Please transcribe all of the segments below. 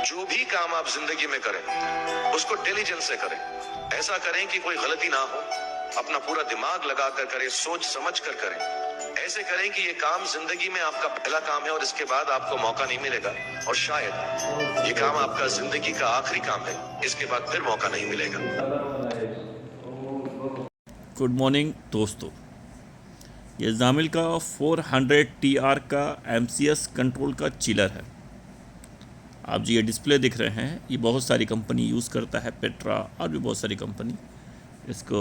जो भी काम आप जिंदगी में करें उसको डिलीजेंस से करें। ऐसा करें कि कोई गलती ना हो, अपना पूरा दिमाग लगाकर करें, सोच समझ कर करें। ऐसे करें कि ये काम जिंदगी में आपका पहला काम है और इसके बाद आपको मौका नहीं मिलेगा, और शायद ये काम आपका जिंदगी का आखिरी काम है, इसके बाद फिर मौका नहीं मिलेगा। गुड मॉर्निंग दोस्तों, ये जामिल का 400 TR का MCS कंट्रोल का चिलर है। आप जो ये डिस्प्ले दिख रहे हैं, ये बहुत सारी कंपनी यूज़ करता है, पेट्रा और भी बहुत सारी कंपनी इसको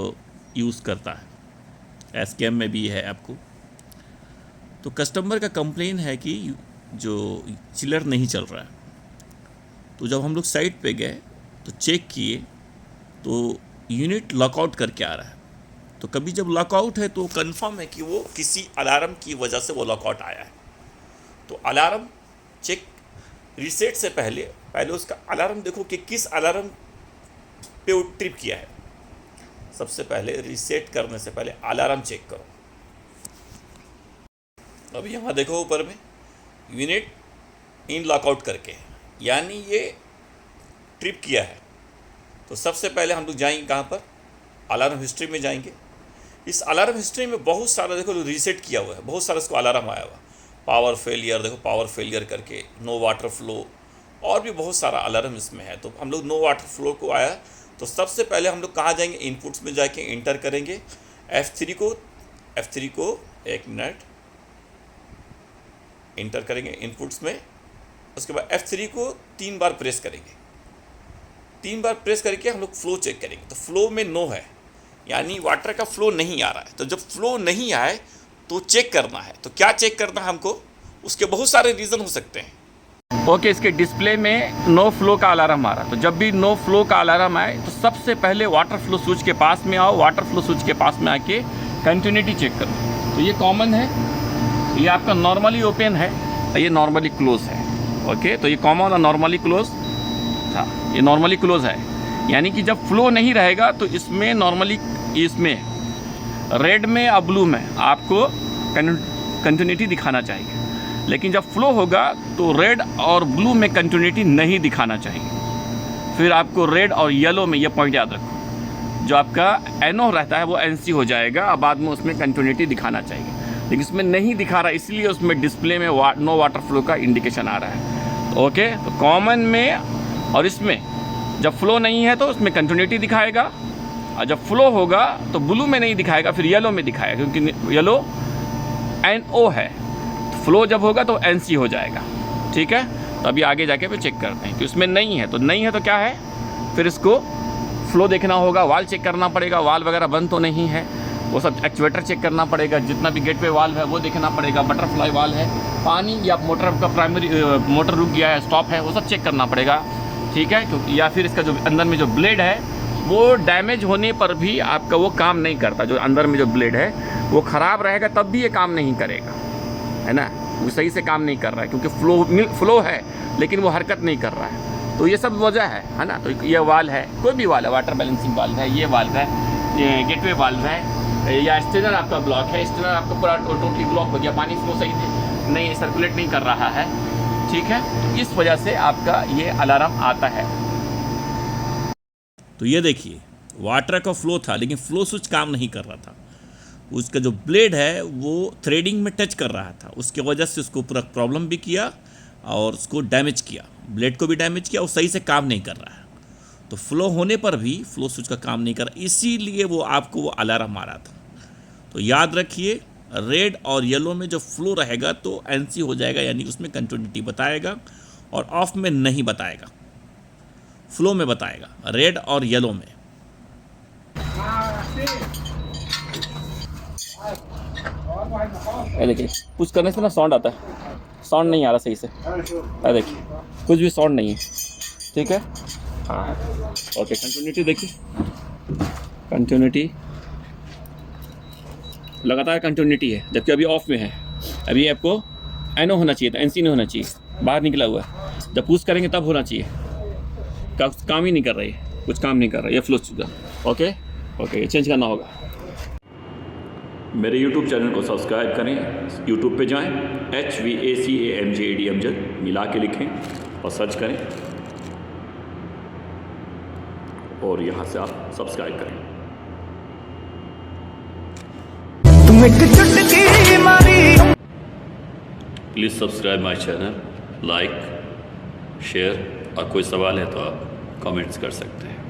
यूज़ करता है। एसकेएम में भी है आपको। तो कस्टमर का कंप्लेन है कि जो चिलर नहीं चल रहा है। तो जब हम लोग साइट पे गए तो चेक किए तो यूनिट लॉकआउट करके आ रहा है। तो कभी जब लॉकआउट है तो कंफर्म है कि वो किसी अलार्म की वजह से वो लॉकआउट आया है। तो अलार्म चेक रीसेट से पहले उसका अलार्म देखो कि किस अलार्म पे वो ट्रिप किया है। सबसे पहले रीसेट करने से पहले अलार्म चेक करो। अब यहाँ देखो ऊपर में यूनिट इन लॉकआउट करके है, यानी ये ट्रिप किया है। तो सबसे पहले हम लोग जाएंगे कहाँ पर, अलार्म हिस्ट्री में जाएंगे। इस अलार्म हिस्ट्री में बहुत सारा देखो रीसेट किया हुआ है, बहुत सारा इसको अलार्म आया हुआ। पावर फेलियर देखो, पावर फेलियर करके, नो वाटर फ्लो, और भी बहुत सारा अलार्म इसमें है। तो हम लोग नो वाटर फ्लो को आया तो सबसे पहले हम लोग कहाँ जाएंगे, इनपुट्स में जाके इंटर करेंगे F3 को 1 मिनट इंटर करेंगे इनपुट्स में। उसके बाद F3 को 3 बार प्रेस करेंगे। 3 बार प्रेस करके हम लोग फ्लो चेक करेंगे। तो फ्लो में नो है, यानी वाटर का फ्लो नहीं आ रहा है। तो जब फ्लो नहीं आए तो चेक करना है। तो क्या चेक करना है हमको, उसके बहुत सारे रीज़न हो सकते हैं। ओके, इसके डिस्प्ले में नो फ्लो का अलार्म आ रहा है। तो जब भी नो फ्लो का अलार्म आए तो सबसे पहले वाटर फ्लो स्विच के पास में आओ। वाटर फ्लो स्विच के पास में आके कंटिन्यूटी चेक करो। तो ये कॉमन है, ये आपका नॉर्मली ओपन है, ये नॉर्मली क्लोज है। ओके, तो ये कॉमन और नॉर्मली क्लोज था, ये नॉर्मली क्लोज है। यानी कि जब फ्लो नहीं रहेगा तो इसमें नॉर्मली इसमें रेड में और ब्लू में आपको कंटिन्यूटी दिखाना चाहिए। लेकिन जब फ्लो होगा तो रेड और ब्लू में कंटिन्यूटी नहीं दिखाना चाहिए। फिर आपको रेड और येलो में, ये पॉइंट याद रखो, जो आपका एनो रहता है वो NC हो जाएगा और बाद में उसमें कंटिन्यूटी दिखाना चाहिए। लेकिन इसमें नहीं दिखा रहा, इसलिए उसमें डिस्प्ले में नो वाटर फ्लो का इंडिकेशन आ रहा है। तो ओके, तो कॉमन में और इसमें जब फ्लो नहीं है तो उसमें कंटिन्यूटी दिखाएगा, और जब फ्लो होगा तो ब्लू में नहीं दिखाएगा, फिर येलो में दिखाएगा, क्योंकि येलो NO है। तो फ्लो जब होगा तो NC हो जाएगा। ठीक है, तो अभी आगे जाके फिर चेक करते हैं कि उसमें नहीं है। तो नहीं है तो क्या है, फिर इसको फ्लो देखना होगा, वाल चेक करना पड़ेगा, वाल वगैरह बंद तो नहीं है, वो सब एक्चुएटर चेक करना पड़ेगा, जितना भी गेटवे वाल्व है वो देखना पड़ेगा, बटरफ्लाई वाल्व है, पानी या मोटर का प्राइमरी मोटर रुक गया है, स्टॉप है, वो सब चेक करना पड़ेगा। ठीक है, क्योंकि या फिर इसका जो अंदर में जो ब्लेड है वो डैमेज होने पर भी आपका वो काम नहीं करता। जो अंदर में जो ब्लेड है वो ख़राब रहेगा तब भी ये काम नहीं करेगा, है ना, वो सही से काम नहीं कर रहा है, क्योंकि फ्लो है लेकिन वो हरकत नहीं कर रहा है। तो ये सब वजह है ना। तो ये वाल्व है, कोई भी वाल्व है, वाटर बैलेंसिंग वाल्व है, ये वाल्व है, ये गेटवे वाल्व है, या स्टेनर आपका ब्लॉक है, स्टेनर आपका पूरा टोटली ब्लॉक हो गया, पानी फ्लो सही नहीं सर्कुलेट नहीं कर रहा है। ठीक है, तो इस वजह से आपका ये अलार्म आता है। तो ये देखिए, वाटर का फ्लो था लेकिन फ्लो स्विच काम नहीं कर रहा था। उसका जो ब्लेड है वो थ्रेडिंग में टच कर रहा था, उसके वजह से उसको पूरा प्रॉब्लम भी किया और उसको डैमेज किया, ब्लेड को भी डैमेज किया और सही से काम नहीं कर रहा है। तो फ्लो होने पर भी फ्लो स्विच का काम नहीं कर रहा, इसीलिए वो आपको वो अलार्म आ रहा था। तो याद रखिए, रेड और येलो में जो फ्लो रहेगा तो NC हो जाएगा, यानी उसमें कंटिन्यूटी बताएगा, और ऑफ में नहीं बताएगा, फ्लो में बताएगा, रेड और येलो में। देखिए, कुछ करने से ना साउंड आता है, साउंड नहीं आ रहा सही से। देखिए, कुछ भी साउंड नहीं है। ठीक है, हाँ ओके, कंटिन्यूटी देखिए, कंटिन्यूटी लगातार कंटिन्यूटी है, जबकि अभी ऑफ में है। अभी आपको NO होना चाहिए था, NC नहीं होना चाहिए, बाहर निकला हुआ है। जब पुश करेंगे तब होना चाहिए, काम ही नहीं कर रही है, कुछ काम नहीं कर रहा है, ये फ्लो चुका। ओके, ये चेंज करना होगा। मेरे YouTube चैनल को सब्सक्राइब करें, YouTube पे जाएं, HVACAMJAD अमजद मिला के लिखें और सर्च करें। और यहाँ से आप सब्सक्राइब करें। तुम एक चुटकी मारी। Please subscribe my channel, like, share, और कोई सवाल है तो आप कमेंट्स कर सकते हैं।